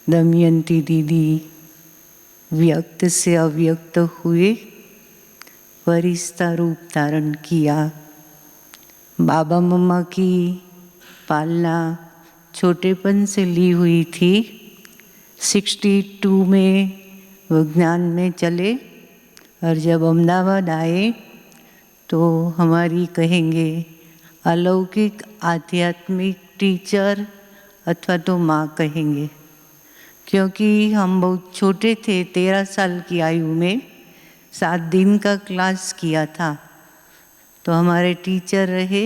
दमयंती दीदी व्यक्त से अव्यक्त हुए, फरिश्ता रूप धारण किया। बाबा मम्मा की पालना छोटेपन से ली हुई थी। 62 में वो ज्ञान में चले और जब अहमदाबाद आए तो हमारी कहेंगे अलौकिक आध्यात्मिक टीचर अथवा तो माँ कहेंगे, क्योंकि हम बहुत छोटे थे। 13 साल की आयु में 7 दिन का क्लास किया था, तो हमारे टीचर रहे।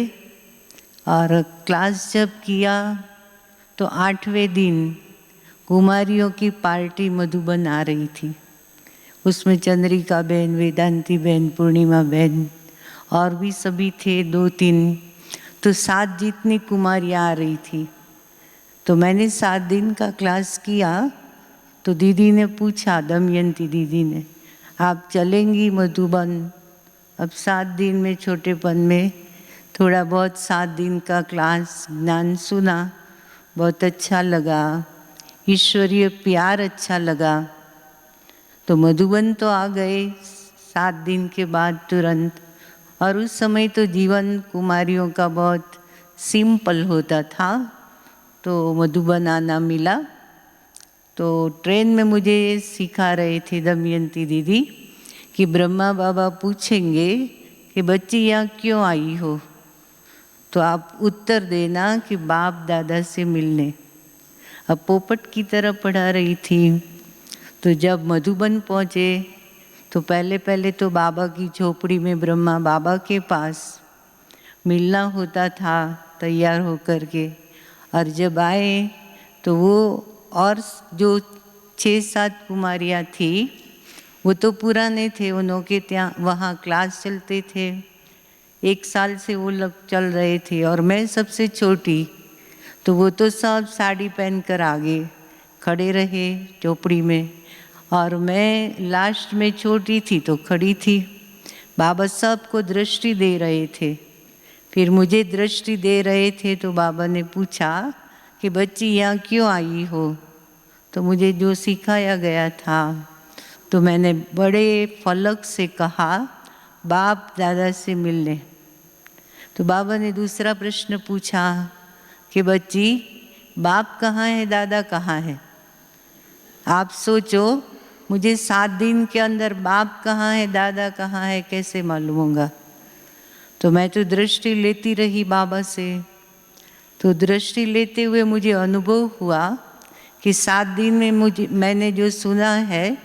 और क्लास जब किया तो 8वें दिन कुमारियों की पार्टी मधुबन आ रही थी। उसमें चंद्रिका बहन, वेदांती बहन, पूर्णिमा बहन और भी सभी थे, 2-3, तो 7 जितनी कुमारियाँ आ रही थी। तो मैंने 7 दिन का क्लास किया। तो दीदी ने पूछा, दमयंती दीदी ने, आप चलेंगी मधुबन? अब 7 दिन में छोटेपन में थोड़ा बहुत 7 दिन का क्लास ज्ञान सुना, बहुत अच्छा लगा, ईश्वरीय प्यार अच्छा लगा। तो मधुबन तो आ गए 7 दिन के बाद तुरंत। और उस समय तो जीवन कुमारियों का बहुत सिंपल होता था, तो मधुबन आना मिला। तो ट्रेन में मुझे सिखा रहे थे दमयंती दीदी कि ब्रह्मा बाबा पूछेंगे कि बच्ची यहाँ क्यों आई हो, तो आप उत्तर देना कि बाप दादा से मिलने। अब पोपट की तरह पढ़ा रही थी। तो जब मधुबन पहुँचे तो पहले तो बाबा की झोपड़ी में ब्रह्मा बाबा के पास मिलना होता था तैयार होकर के। और जब आए तो वो और जो 6-7 कुमारियाँ थी वो तो पुराने थे, उनके ત્યાં वहाँ क्लास चलते थे। 1 साल से वो लोग चल रहे थे और मैं सबसे छोटी। तो वो तो सब साड़ी पहन कर आगे खड़े रहे झोपड़ी में, और मैं लास्ट में छोटी थी तो खड़ी थी। बाबा सबको दृष्टि दे रहे थे। फिर मुझे दृष्टि दे रहे थे तो बाबा ने पूछा कि बच्ची यहाँ क्यों आई हो। तो मुझे जो सिखाया गया था तो मैंने बड़े फलक से कहा, बाप दादा से मिलने। तो बाबा ने दूसरा प्रश्न पूछा कि बच्ची बाप कहाँ है, दादा कहाँ है? आप सोचो, मुझे 7 दिन के अंदर बाप कहाँ है दादा कहाँ है कैसे मालूम होगा? तो मैं तो दृष्टि लेती रही बाबा से। तो दृष्टि लेते हुए मुझे अनुभव हुआ कि 7 दिन में मैंने जो सुना है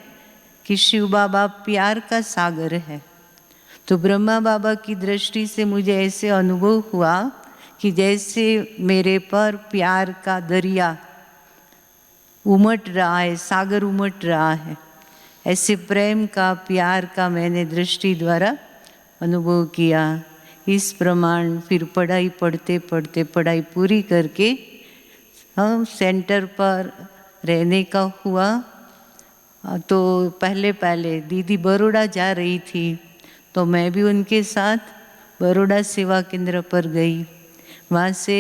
कि शिव बाबा प्यार का सागर है। तो ब्रह्मा बाबा की दृष्टि से मुझे ऐसे अनुभव हुआ कि जैसे मेरे पर प्यार का दरिया उमट रहा है, सागर उमट रहा है। ऐसे प्रेम का, प्यार का मैंने दृष्टि द्वारा अनुभव किया। इस प्रमाण फिर पढ़ाई पढ़ाई पूरी करके हम सेंटर पर रहने का हुआ। तो पहले दीदी बड़ौदा जा रही थी तो मैं भी उनके साथ बड़ौदा सेवा केंद्र पर गई। वहाँ से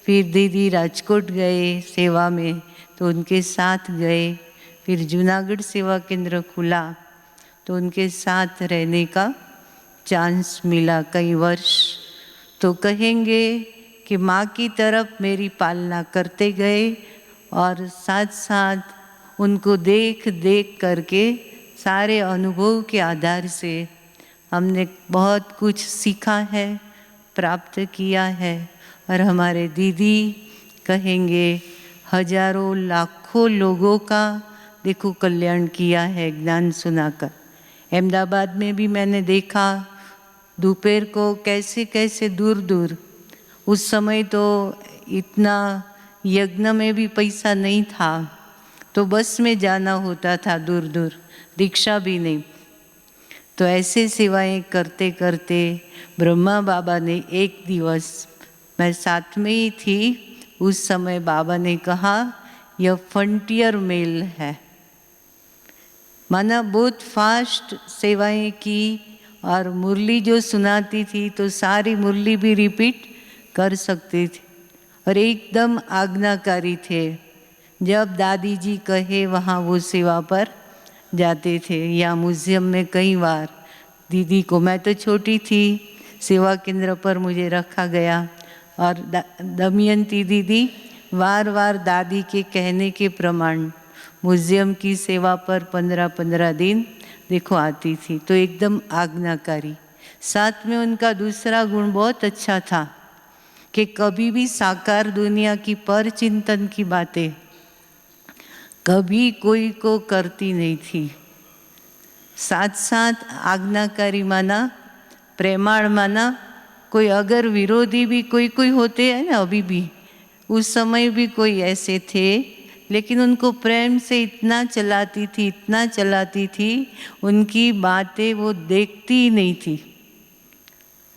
फिर दीदी राजकोट गए सेवा में तो उनके साथ गए। फिर जूनागढ़ सेवा केंद्र खुला तो उनके साथ रहने का चांस मिला कई वर्ष। तो कहेंगे कि माँ की तरफ मेरी पालना करते गए और साथ साथ उनको देख देख करके सारे अनुभव के आधार से हमने बहुत कुछ सीखा है, प्राप्त किया है। और हमारे दीदी कहेंगे हजारों लाखों लोगों का देखो कल्याण किया है ज्ञान सुनाकर। अहमदाबाद में भी मैंने देखा दोपहर को कैसे कैसे दूर दूर, उस समय तो इतना यज्ञ में भी पैसा नहीं था तो बस में जाना होता था दूर दूर, रिक्शा भी नहीं। तो ऐसे सेवाएं करते करते ब्रह्मा बाबा ने एक दिवस, मैं साथ में ही थी उस समय, बाबा ने कहा यह फ्रंटियर मेल है। माना बहुत फास्ट सेवाएं की और मुरली जो सुनाती थी तो सारी मुरली भी रिपीट कर सकते थे और एकदम आज्ञाकारी थे। जब दादी जी कहे वहाँ वो सेवा पर जाते थे। या म्यूज़ियम में कई बार दीदी को, मैं तो छोटी थी, सेवा केंद्र पर मुझे रखा गया और दमयंती दीदी बार बार दादी के कहने के प्रमाण म्यूज़ियम की सेवा पर 15-15 दिन देखो आती थी। तो एकदम आज्ञाकारी। साथ में उनका दूसरा गुण बहुत अच्छा था कि कभी भी साकार दुनिया की पर चिंतन की बातें कभी कोई को करती नहीं थी। साथ साथ आज्ञाकारी माना, प्रेमाळ माना। कोई अगर विरोधी भी कोई होते हैं ना, अभी भी उस समय भी कोई ऐसे थे, लेकिन उनको प्रेम से इतना चलाती थी, उनकी बातें वो देखती ही नहीं थी।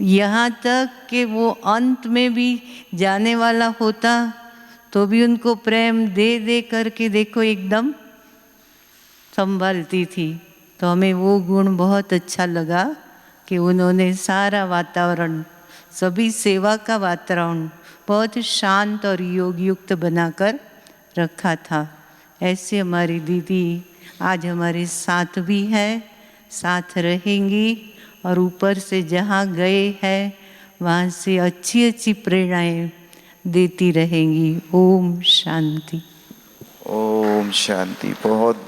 यहाँ तक कि वो अंत में भी जाने वाला होता तो भी उनको प्रेम दे दे करके देखो एकदम संभालती थी। तो हमें वो गुण बहुत अच्छा लगा कि उन्होंने सारा वातावरण, सभी सेवा का वातावरण बहुत शांत और योग युक्त बनाकर रखा था। ऐसे हमारी दीदी आज हमारे साथ भी है, साथ रहेंगी और ऊपर से जहाँ गए हैं वहाँ से अच्छी अच्छी प्रेरणाएं देती रहेंगी। ओम शांति। ओम शांति। बहुत बहुत